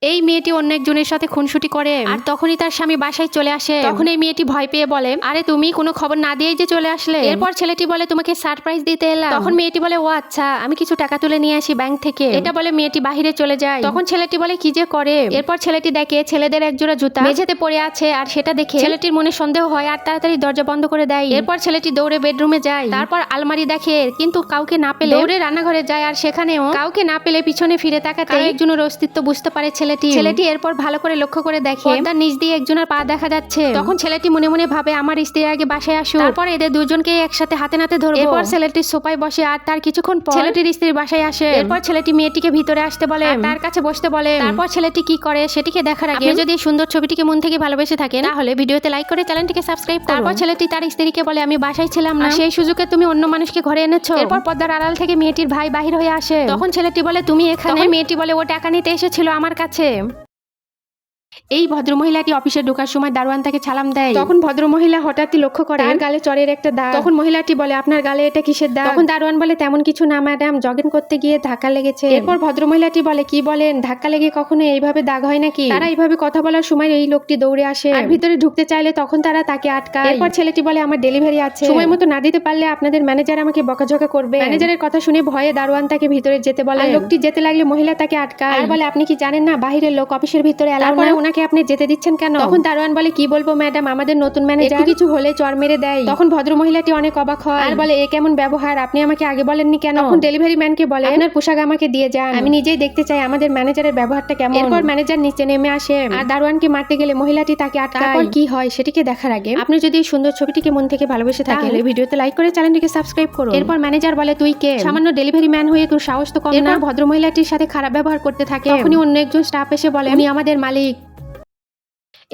এই মেয়েটি অন্য একজনের সাথে খুনসুটি করে আর তখনই তার স্বামী বাসায় চলে আসে। তখন এই মেয়েটি ভয় পেয়ে বলে, আরে তুমি কোনো খবর না দিয়েই যে চলে আসলে। এরপর ছেলেটি বলে, তোমাকে সারপ্রাইজ দিতে এলাম। তখন মেয়েটি বলে, ও আচ্ছা, আমি কিছু টাকা তুলে নিয়ে আসি ব্যাংক থেকে। এটা বলে মেয়েটি বাহিরে চলে যায়। তখন ছেলেটি বলে, কি যে করে। এরপর ছেলেটি দেখে ছেলেদের একজোড়া জুতা মেঝেতে পড়ে আছে আর সেটা দেখে ছেলেটির মনে সন্দেহ হয় আর তাড়াতাড়ি দরজা বন্ধ করে দেয়। এরপর ছেলেটি দৌড়ে বেডরুমে যায়, তারপর আলমারি দেখে কিন্তু কাউকে না পেলে দৌড়ে রান্নাঘরে যায় আর সেখানেও কাউকে না পেলে পিছনে ফিরে তাকাতে একজনের অস্তিত্ব বুঝতে পারে ছেলেটি। এরপর ভালো করে লক্ষ্য করে দেখে তার নিচ দিয়ে একজনের পা দেখা যাচ্ছে। তখন ছেলেটি মনে মনে ভাবে, আমার স্ত্রী আগে বাসায় আসুক, তারপর এদের দুজনকে একসাথে হাতে নাতে ধরবো। এরপর ছেলেটি সোফায় বসে আর তার কিছুক্ষণ পর ছেলেটির স্ত্রী বাসায় আসে। এরপর ছেলেটি মেয়েটিকে ভিতরে আসতে বলে, তার কাছে বসতে বলে। তারপর ছেলেটি কি করে সেটিকে দেখার আগে যদি সুন্দর ছবিটিকে মন থেকে ভালোবেসে থাকেন তাহলে ভিডিওতে লাইক করে চ্যানেলটিকে সাবস্ক্রাইব করুন। তারপর ছেলেটি তার স্ত্রীকে বলে, আমি বাসায় ছিলাম না, সেই সুযোগে তুমি অন্য মানুষকে ঘরে এনেছো। এরপর পর্দার আড়াল থেকে মেয়েটির ভাই বাহির হয়ে আসে। তখন ছেলেটি বলে, তুমি এখানে? মেয়েটি বলে, ও টাকা নিতে এসেছিল আমার কাছে। এই ভদ্রমহিলাটি অফিসে ঢোকার সময় দারোয়ান তাকে সালাম দেয়। তখন ভদ্রমহিলা হঠাৎই লক্ষ্য করে তার গালে চরের একটা দাগ। তখন মহিলাটি বলে, আপনার গালে এটা কিসের দাগ? তখন দারোয়ান বলে, তেমন কিছু না ম্যাডাম, জগিং করতে গিয়ে ধাক্কা লেগেছে। এরপর ভদ্রমহিলাটি বলে, কি বলেন, ধাক্কা লেগে কখনো এইভাবে দাগ হয় নাকি? তারা এইভাবে কথা বলার সময় এই লোকটি দৌড়ে আসে আর ভিতরে ঢুকতে চাইলে তখন তারা তাকে আটকায়। এরপর ছেলেটি বলে, আমার ডেলিভারি আছে, সময় মতো না দিতে পারলে আপনাদের ম্যানেজার আমাকে বকাঝকা করবে। ম্যানেজারের কথা শুনে ভয়ে দারোয়ান তাকে ভিতরে যেতে বলে। লোকটি যেতে লাগলে মহিলা তাকে আটকায় আর বলে, আপনি কি জানেন না বাহিরের লোক অফিসের ভিতরে এলাও না, ওনাকে আপনি যেতে দিচ্ছেন কেন? তখন দারোয়ান বলে, কি বলবো ম্যাডাম, আমাদের নতুন ম্যানেজার কিছু হলে চর মেরে দেয়। তখন ভদ্র মহিলাটি অনেক অবাক হয় আর বলে, এ কেমন ব্যবহার, আপনি আমাকে আগে বলেননি কেন? তখন ডেলিভারি ম্যানকে বলে, আপনার পোশাক আমাকে দিয়ে যান, আমি নিজেই দেখতে চাই আমাদের ম্যানেজারের ব্যবহারটা কেমন। এরপর ম্যানেজার নিচে নেমে আসে আর দারোয়ানকে মারতে গেলে মহিলাটি তাকে আটকায়। তারপর কি হয় সেটিকে দেখার আগে আপনি যদি এই সুন্দর ছবিটিকে মন থেকে ভালোবেসে থাকেন তাহলে ভিডিওতে লাইক করে চ্যানেলটিকে সাবস্ক্রাইব করুন। এরপর ম্যানেজার বলে, তুই কে? সামান্য ডেলিভারি ম্যান হয়ে তোর সাহস তো কম না? এরপর ভদ্র মহিলাটির সাথে খারাপ ব্যবহার করতে থাকে। তখনই অন্য একজন স্টাফ এসে বলে, উনি আমাদের মালিক।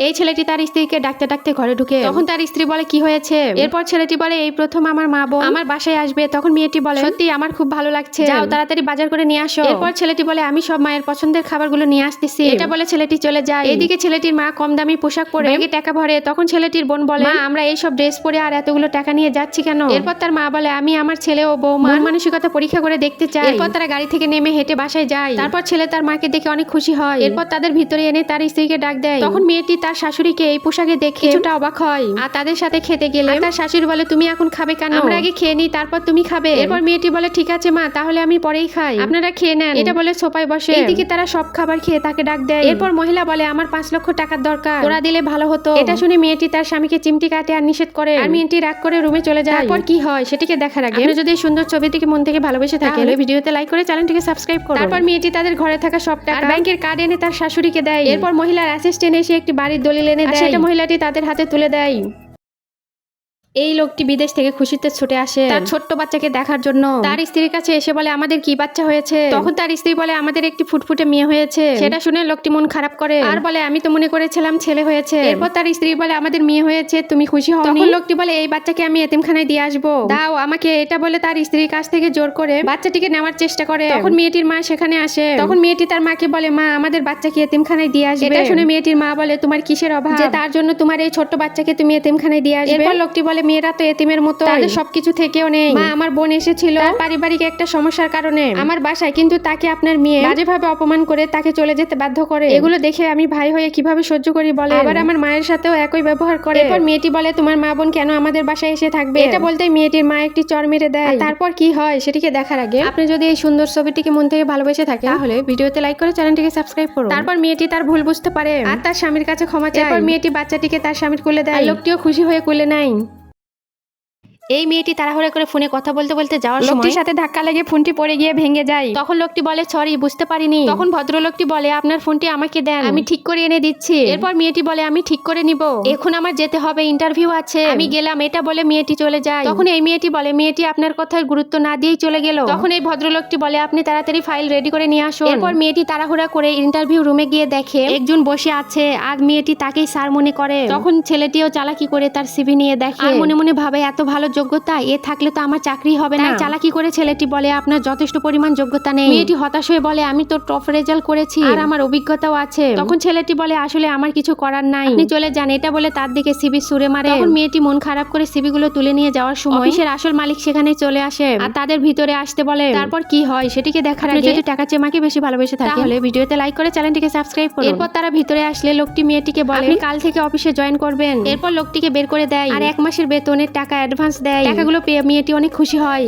এই ছেলেটি তার স্ত্রীকে ডাকতে ডাকতে ঘরে ঢুকে। তখন তার স্ত্রী বলে, কি হয়েছে? এরপর ছেলেটি বলে, এই প্রথম আমার মা বোন আমার বাসায় আসবে। তখন মেয়েটি বলে, সত্যি আমার খুব ভালো লাগছে, যাও তাড়াতাড়ি বাজার করে নিয়ে আসো। এরপর ছেলেটি বলে, আমি সব মায়ের পছন্দের খাবারগুলো নিয়ে আসতেছি। এটা বলে ছেলেটি চলে যায়। এদিকে ছেলেটির মা কম দামি পোশাক পরে ব্যাগে টাকা ভরে। তখন ছেলেটির বোন বলে, মা আমরা এইসব ড্রেস পরে আর এতগুলো টাকা নিয়ে যাচ্ছি কেন? এরপর তার মা বলে, আমি আমার ছেলে ও বৌমার মানসিকতা পরীক্ষা করে দেখতে চাই। এরপর তারা গাড়ি থেকে নেমে হেঁটে বাসায় যায়। তারপর ছেলে তার মাকে দেখে অনেক খুশি হয়। এরপর তাদের ভিতরে এনে তার স্ত্রীকে ডাক দেয়। তখন মেয়েটি তার শাশুড়িকে এই পোশাকে দেখে কিছুটা অবাক হয় আর তাদের সাথে খেতে গেলে তার শাশুড়ি বলে, তুমি এখন খাবে কেন? আমরা আগে খেয়ে নিই তারপর তুমি খাবে। এরপর মেয়েটি বলে, ঠিক আছে মা, তাহলে আমি পরেই খাই, আপনারা খেয়ে নেন। এটা বলে সোফায় বসে। এইদিকে তারা সব খাবার খেয়ে তাকে ডাক দেয়। এরপর মহিলা বলে, আমার 5 লক্ষ টাকার দরকার, ওরা দিলে ভালো হতো। এটা শুনে মেয়েটি তার স্বামীকে চিমটি কাটে আর নিষেধ করে আর মেয়েটি রাগ করে রুমে চলে যায়। তারপর কি হয় সেটিকে দেখার আগে আপনি যদি এই সুন্দর ছবিটিকে মন থেকে ভালোবেসে থাকেন তাহলে ভিডিওতে লাইক করে চ্যানেলটিকে সাবস্ক্রাইব করুন। তারপর মেয়েটি তাদের ঘরে থাকা সব টাকা আর ব্যাংকের কার্ড এনে তার শাশুড়িকে দেয়। এরপর মহিলার অ্যাসিস্ট্যান্ট এসে একটি বাড়ির দলিল এনে দেয়, সেটা মহিলাটি তাদের হাতে তুলে দেয়। এই লোকটি বিদেশ থেকে খুশিতে ছুটে আসে তার ছোট্ট বাচ্চাকে দেখার জন্য। তার স্ত্রীর কাছে এসে বলে, আমাদের কি বাচ্চা হয়েছে? তখন তার স্ত্রী বলে, আমাদের একটি ফুটফুটে মেয়ে হয়েছে। সেটা শুনে লোকটি মন খারাপ করে আর বলে, আমি তো মনে করেছিলাম ছেলে হয়েছে। এরপর তার স্ত্রী বলে, আমাদের মেয়ে হয়েছে, তুমি খুশি হও? তখন লোকটি বলে, এই বাচ্চাকে আমি এতিমখানায় দিয়ে আসবো, দাও আমাকে। এটা বলে তার স্ত্রীর কাছ থেকে জোর করে বাচ্চাটিকে নেওয়ার চেষ্টা করে। তখন মেয়েটির মা সেখানে আসে। তখন মেয়েটি তার মাকে বলে, মা আমাদের বাচ্চাকে এতিমখানায় দিয়ে আসবে। এটা শুনে মেয়েটির মা বলে, তোমার কিসের অভাব যে তার জন্য তোমার এই ছোট্ট বাচ্চাকে তুমি এতিমখানায় দিয়ে আসবে? এরপর লোকটি বলে, মেয়েরা তো এতিমের মতো, তাদের সবকিছু থেকেও নেই। মা আমার বোন এসেছিল তার পারিবারিক একটা সমস্যার কারণে আমার বাসায়, কিন্তু তাকে আপনার মেয়ে বাজেভাবে অপমান করে তাকে চলে যেতে বাধ্য করে। এগুলো দেখে আমি ভাই হয়ে কিভাবে সহ্য করি বলে, আবার আমার মায়ের সাথেও একই ব্যবহার করে। এরপর মেয়েটি বলে, তোমার মা বোন কেন আমাদের বাসায় এসে থাকবে? এটা বলতেই মেয়েটির মা একটি চর মেরে দেয়। তারপর কি হয় সেটিকে দেখার আগে আপনি যদি এই সুন্দর ছবিটিকে মন থেকে ভালোবেসে থাকেন তাহলে ভিডিওতে লাইক করে চ্যানেলটিকে সাবস্ক্রাইব করুন। তারপর মেয়েটি তার ভুল বুঝতে পারে আর তার স্বামীর কাছে ক্ষমা চায়। এরপর মেয়েটি বাচ্চাটিকে তার স্বামীর কোলে দেয়। লোকটিও খুশি হয়ে কোলে নেয়। এই মেয়েটি তাড়াহুড়া করে ফোনে কথা বলতে বলতে যাওয়ার সময় লোকটির সাথে ধাক্কা লেগে ফোনটি পড়ে গিয়ে ভেঙে যায়। তখন লোকটি বলে, সরি বুঝতে পারিনি। তখন ভদ্রলোকটি বলে, আপনার ফোনটি আমাকে দেন, আমি ঠিক করে এনে দিচ্ছি। এরপর মেয়েটি বলে, আমি ঠিক করে নিব, এখন আমার যেতে হবে, ইন্টারভিউ আছে, আমি গেলাম। এটা বলে মেয়েটি চলে যায়। তখন এই মেয়েটি বলে, মেয়েটি আপনার কথার গুরুত্ব না দিয়েই চলে গেল। তখন এই ভদ্রলোকটি বলে, আপনি তাড়াতাড়ি ফাইল রেডি করে নিয়ে আসুন। এরপর মেয়েটি তাড়াহুড়া করে ইন্টারভিউ রুমে গিয়ে দেখে একজন বসে আছে আর মেয়েটি তাকেই স্যার মনে করে। তখন ছেলেটিও চালাকি করে তার সিভি নিয়ে দেখে আর মনে মনে ভাবে, এত ভালো যোগ্যতা এ থাকলে তো আমার চাকরি হবে না। চালাকি করে ছেলেটি বলে আপনার যথেষ্ট পরিমাণ যোগ্যতা নেই। মেয়েটি হতাশ হয়ে বলে আমি তো টপ রেজাল্ট করেছি আর আমার অভিজ্ঞতাও আছে। তখন ছেলেটি বলে আসলে আমার কিছু করার নাই, আপনি চলে যান। এটা বলে তার দিকে সিবি ছুঁড়ে মারে। তখন মেয়েটি মন খারাপ করে সিবি গুলো তুলে নিয়ে যাওয়ার সময় অফিসের আসল মালিক সেখানে চলে আসে আর তাদের ভিতরে আসতে বলে। তারপর কি হয় সেটিকে দেখার আগে যদি টাকা চেয়ে মাকে বেশি ভালোবেসে থাকে তাহলে ভিডিওতে লাইক করে চ্যানেলটিকে সাবস্ক্রাইব করুন। এরপর তারা ভিতরে আসলে লোকটি মেয়েটিকে বলে আপনি কাল থেকে অফিসে জয়েন করবেন। এরপর লোকটিকে বের করে দেয় আর 1 মাসের বেতনের টাকা অ্যাডভান্স দেয়। টাকাগুলো পেয়ে মেয়েটি অনেক খুশি হয়।